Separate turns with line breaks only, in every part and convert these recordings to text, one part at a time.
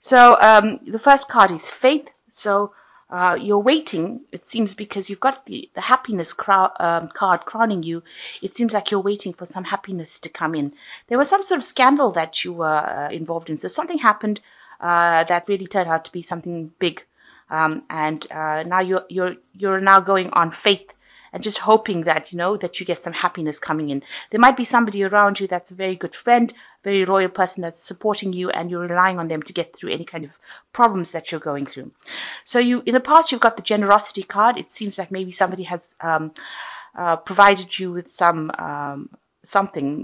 So the first card is faith. So you're waiting, it seems, because you've got the happiness card crowning you. It seems like you're waiting for some happiness to come in. There was some sort of scandal that you were involved in. So something happened that really turned out to be something big. And now you're now going on faith and just hoping that, that you get some happiness coming in. There might be somebody around you that's a very good friend, very loyal person that's supporting you, and you're relying on them to get through any kind of problems that you're going through. So in the past, you've got the generosity card. It seems like maybe somebody has provided you with something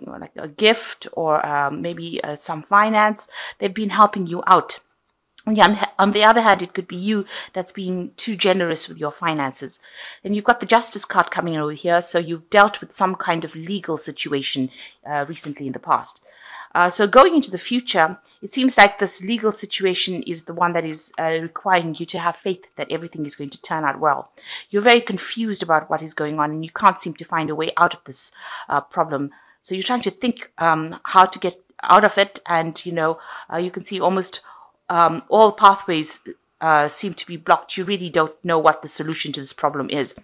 like a gift or maybe some finance. They've been helping you out. Yeah, on the other hand, it could be you that's being too generous with your finances. Then you've got the justice card coming in over here. So you've dealt with some kind of legal situation recently in the past. So going into the future, it seems like this legal situation is the one that is requiring you to have faith that everything is going to turn out well. You're very confused about what is going on and you can't seem to find a way out of this problem. So you're trying to think how to get out of it. And, you can see almost all pathways seem to be blocked. You really don't know what the solution to this problem is.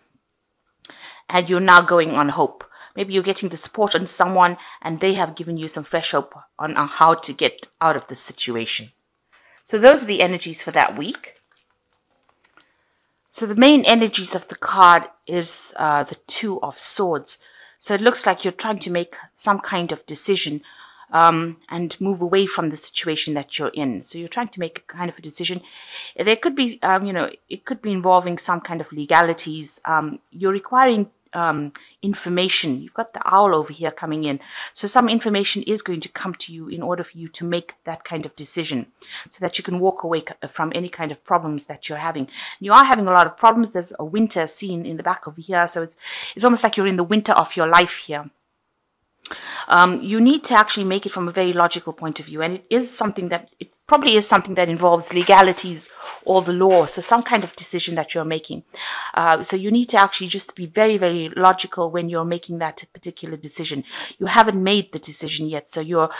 And you're now going on hope. Maybe you're getting the support on someone and they have given you some fresh hope on how to get out of this situation. So those are the energies for that week. So the main energies of the card is the Two of Swords. So it looks like you're trying to make some kind of decision and move away from the situation that you're in. So you're trying to make a kind of a decision. There could be, it could be involving some kind of legalities. You're requiring information. You've got the owl over here coming in. So some information is going to come to you in order for you to make that kind of decision so that you can walk away from any kind of problems that you're having. You are having a lot of problems. There's a winter scene in the back over here. So it's almost like you're in the winter of your life here. You need to actually make it from a very logical point of view, and it probably is something that involves legalities or the law, so some kind of decision that you're making. So you need to actually just be very, very logical when you're making that particular decision. You haven't made the decision yet, so you're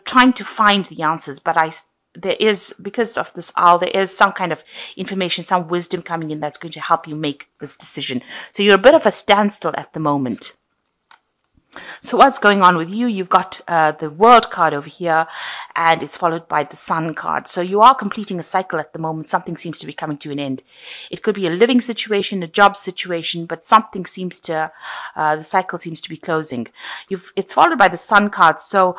trying to find the answers, but there is, because of this owl, there is some kind of information, some wisdom coming in that's going to help you make this decision. So you're a bit of a standstill at the moment. So what's going on with you? You've got the World card over here, and it's followed by the Sun card. So you are completing a cycle at the moment. Something seems to be coming to an end. It could be a living situation, a job situation, but something seems to, the cycle seems to be closing. It's followed by the Sun card. So,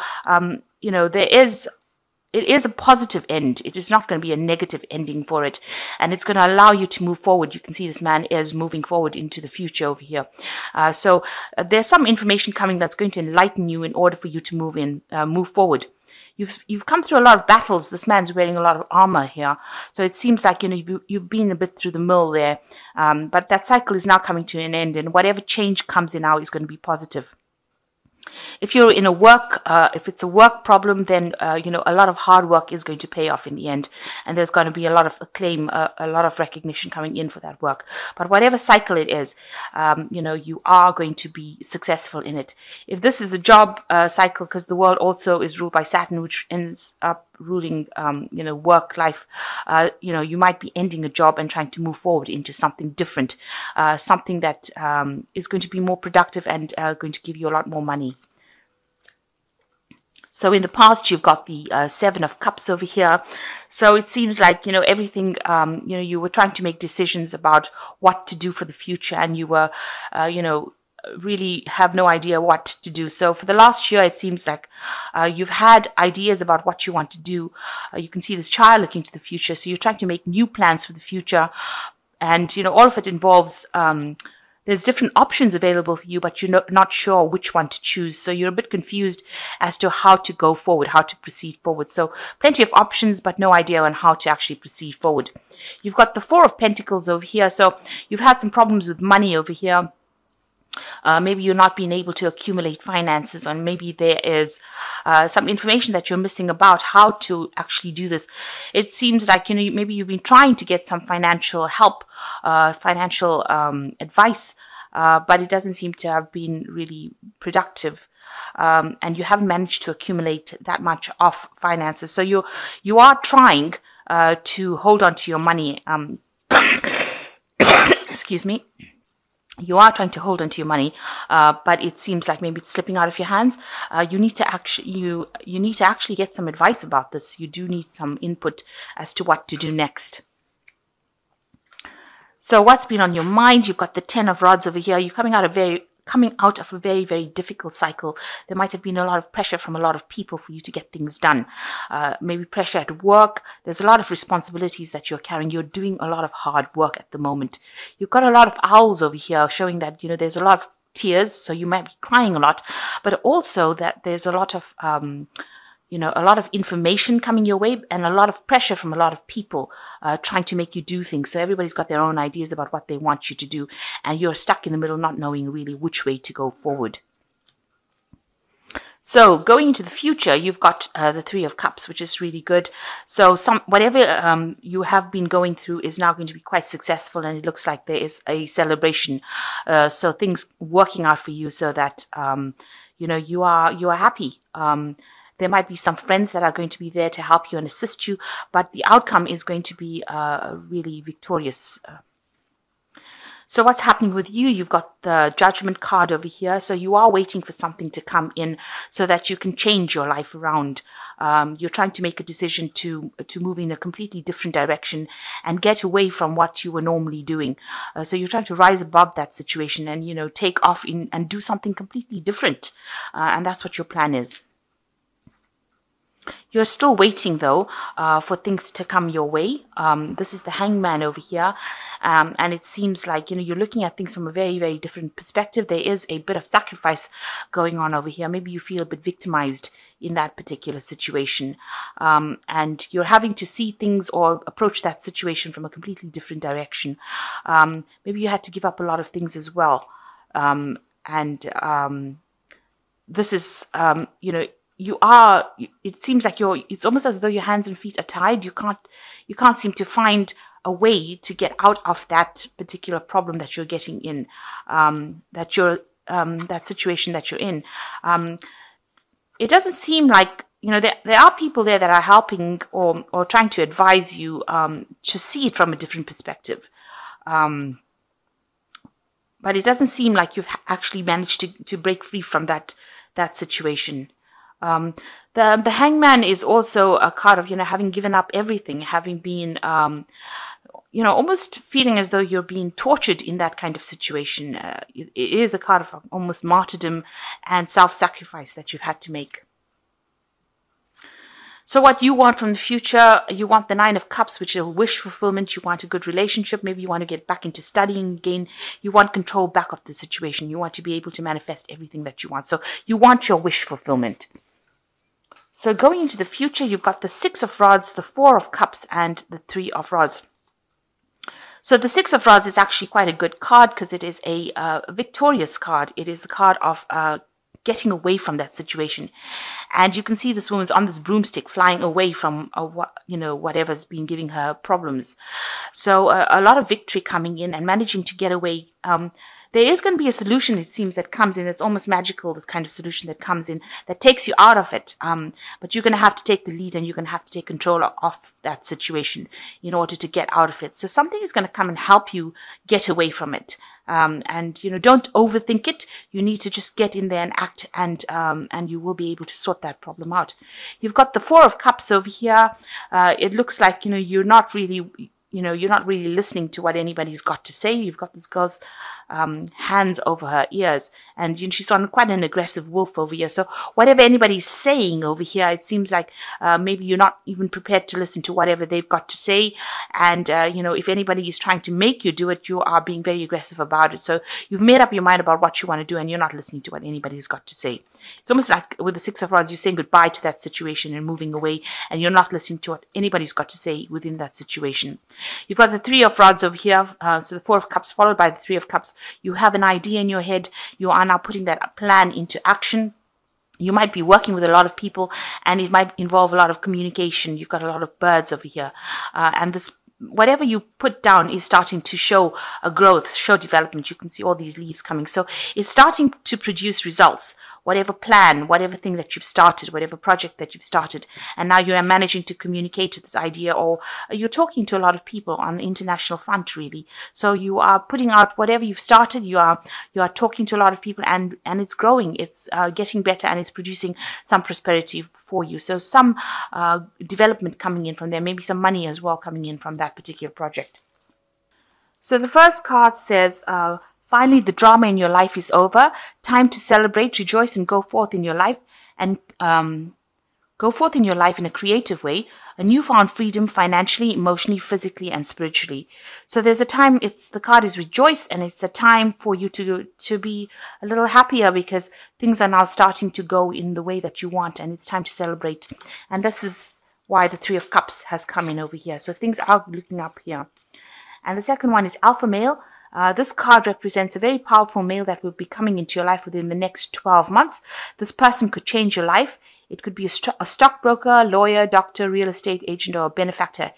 it is a positive end. It is not going to be a negative ending for it. And it's going to allow you to move forward. You can see this man is moving forward into the future over here. So there's some information coming that's going to enlighten you in order for you to move forward. You've come through a lot of battles. This man's wearing a lot of armor here. So it seems like, you've been a bit through the mill there. But that cycle is now coming to an end. And whatever change comes in now is going to be positive. If you're in if it's a work problem, then, a lot of hard work is going to pay off in the end. And there's going to be a lot of acclaim, a lot of recognition coming in for that work. But whatever cycle it is, you are going to be successful in it. If this is a job cycle, because the world also is ruled by Saturn, which ends up ruling, work life, you might be ending a job and trying to move forward into something different, something that is going to be more productive and going to give you a lot more money. So in the past, you've got the Seven of Cups over here. So it seems like, everything, you were trying to make decisions about what to do for the future, and you were, really have no idea what to do. So for the last year, it seems like you've had ideas about what you want to do. You can see this child looking to the future. So you're trying to make new plans for the future. And, all of it involves there's different options available for you, but you're not sure which one to choose. So you're a bit confused as to how to go forward, how to proceed forward. So plenty of options, but no idea on how to actually proceed forward. You've got the Four of Pentacles over here. So you've had some problems with money over here. Maybe you're not being able to accumulate finances, or maybe there is some information that you're missing about how to actually do this. It seems like, maybe you've been trying to get some financial help, financial advice, but it doesn't seem to have been really productive. And you haven't managed to accumulate that much of finances. So you are trying, to hold on to your money. Excuse me. You are trying to hold on to your money, but it seems like maybe it's slipping out of your hands. You need to actually get some advice about this. You do need some input as to what to do next. So what's been on your mind? You've got the 10 of Rods over here. You're coming out of a very, very difficult cycle. There might have been a lot of pressure from a lot of people for you to get things done. Maybe pressure at work. There's a lot of responsibilities that you're carrying. You're doing a lot of hard work at the moment. You've got a lot of owls over here showing that, there's a lot of tears, so you might be crying a lot, but also that there's a lot of a lot of information coming your way and a lot of pressure from a lot of people trying to make you do things. So everybody's got their own ideas about what they want you to do, and you're stuck in the middle, not knowing really which way to go forward. So going into the future, you've got the 3 of Cups, which is really good. So whatever you have been going through is now going to be quite successful, and it looks like there is a celebration. So things working out for you, so that you are happy. There might be some friends that are going to be there to help you and assist you, but the outcome is going to be really victorious. So what's happening with you? You've got the Judgment card over here. So you are waiting for something to come in so that you can change your life around. You're trying to make a decision to move in a completely different direction and get away from what you were normally doing. So you're trying to rise above that situation and, take off and do something completely different. And that's what your plan is. You're still waiting, though, for things to come your way. This is the Hangman over here. And it seems like, you're looking at things from a very, very different perspective. There is a bit of sacrifice going on over here. Maybe you feel a bit victimized in that particular situation. And you're having to see things or approach that situation from a completely different direction. Maybe you had to give up a lot of things as well. This is, it seems like it's almost as though your hands and feet are tied. You can't seem to find a way to get out of that particular problem that you're getting in, that situation that you're in. It doesn't seem like, there are people there that are helping or trying to advise you to see it from a different perspective. But it doesn't seem like you've actually managed to break free from that situation. The Hangman is also a card of, having given up everything, having been, almost feeling as though you're being tortured in that kind of situation. It is a card of almost martyrdom and self-sacrifice that you've had to make. So what you want from the future, you want the 9 of Cups, which is a wish fulfillment. You want a good relationship. Maybe you want to get back into studying again. You want control back of the situation. You want to be able to manifest everything that you want. So you want your wish fulfillment. So going into the future, you've got the 6 of Rods, the 4 of Cups, and the 3 of Rods. So the 6 of Rods is actually quite a good card because it is a victorious card. It is a card of getting away from that situation. And you can see this woman's on this broomstick flying away from whatever's been giving her problems. So a lot of victory coming in and managing to get away. There is going to be a solution, it seems, that comes in. It's almost magical, this kind of solution that comes in that takes you out of it. But you're going to have to take the lead and you're going to have to take control of that situation in order to get out of it. So something is going to come and help you get away from it. Don't overthink it. You need to just get in there and act, and you will be able to sort that problem out. You've got the 4 of Cups over here. It looks like, you're not really listening to what anybody's got to say. You've got this girl's hands over her ears, and she's on quite an aggressive wolf over here. So whatever anybody's saying over here, it seems like maybe you're not even prepared to listen to whatever they've got to say. And, if anybody is trying to make you do it, you are being very aggressive about it. So you've made up your mind about what you want to do, and you're not listening to what anybody's got to say. It's almost like with the 6 of Rods, you're saying goodbye to that situation and moving away, and you're not listening to what anybody's got to say within that situation. You've got the 3 of Rods over here, so the 4 of Cups followed by the 3 of Cups. You have an idea in your head. You are now putting that plan into action. You might be working with a lot of people, and it might involve a lot of communication. You've got a lot of birds over here, and this whatever you put down is starting to show a growth, show development. You can see all these leaves coming. So it's starting to produce results, whatever plan, whatever thing that you've started, whatever project that you've started. And now you are managing to communicate this idea, or you're talking to a lot of people on the international front, really. So you are putting out whatever you've started. You are talking to a lot of people, and it's growing. It's getting better, and it's producing some prosperity for you. So some development coming in from there, maybe some money as well coming in from that particular project. So the first card says, finally the drama in your life is over. Time to celebrate, rejoice, and go forth in your life, and go forth in your life in a creative way. A newfound freedom financially, emotionally, physically, and spiritually. So there's a time, the card is rejoice, and it's a time for you to be a little happier, because things are now starting to go in the way that you want, and it's time to celebrate. And this is why the Three of Cups has come in over here. So things are looking up here. And the second one is Alpha Male. This card represents a very powerful male that will be coming into your life within the next 12 months. This person could change your life. It could be a stockbroker, lawyer, doctor, real estate agent, or a benefactor.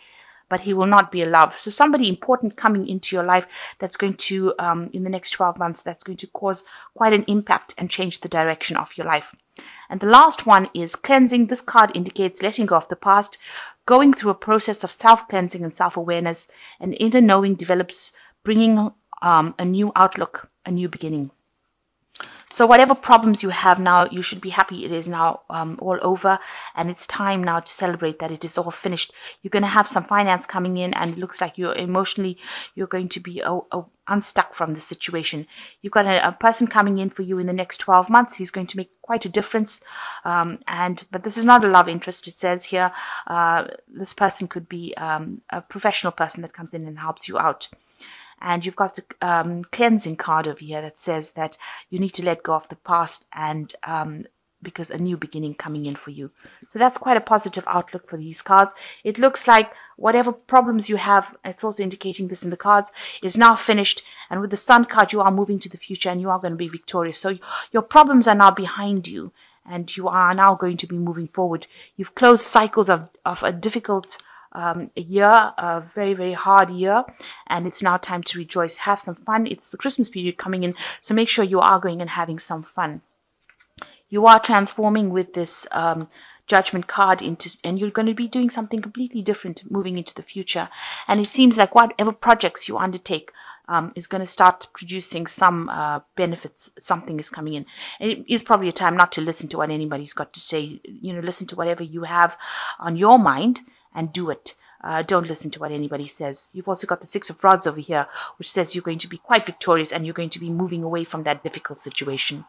But he will not be a love. So somebody important coming into your life that's going to, in the next 12 months, that's going to cause quite an impact and change the direction of your life. And the last one is cleansing. This card indicates letting go of the past, going through a process of self-cleansing and self-awareness. And inner knowing develops, bringing a new outlook, a new beginning. So whatever problems you have now, you should be happy it is now all over, and it's time now to celebrate that it is all finished. You're going to have some finance coming in, and it looks like you're going to be unstuck from the situation. You've got a person coming in for you in the next 12 months. He's going to make quite a difference, but this is not a love interest. It says here this person could be a professional person that comes in and helps you out. And you've got the cleansing card over here that says that you need to let go of the past, and because a new beginning coming in for you. So that's quite a positive outlook for these cards. It looks like whatever problems you have, it's also indicating this in the cards, is now finished. And with the Sun card, you are moving to the future, and you are going to be victorious. So your problems are now behind you, and you are now going to be moving forward. You've closed cycles of a difficult a year, a very, very hard year, and it's now time to rejoice, have some fun. It's the Christmas period coming in, so make sure you are going and having some fun. You are transforming with this Judgment card and you're going to be doing something completely different moving into the future. And it seems like whatever projects you undertake is going to start producing some benefits. Something is coming in. And it is probably a time not to listen to what anybody's got to say. Listen to whatever you have on your mind and do it. Don't listen to what anybody says. You've also got the Six of Rods over here, which says you're going to be quite victorious and you're going to be moving away from that difficult situation.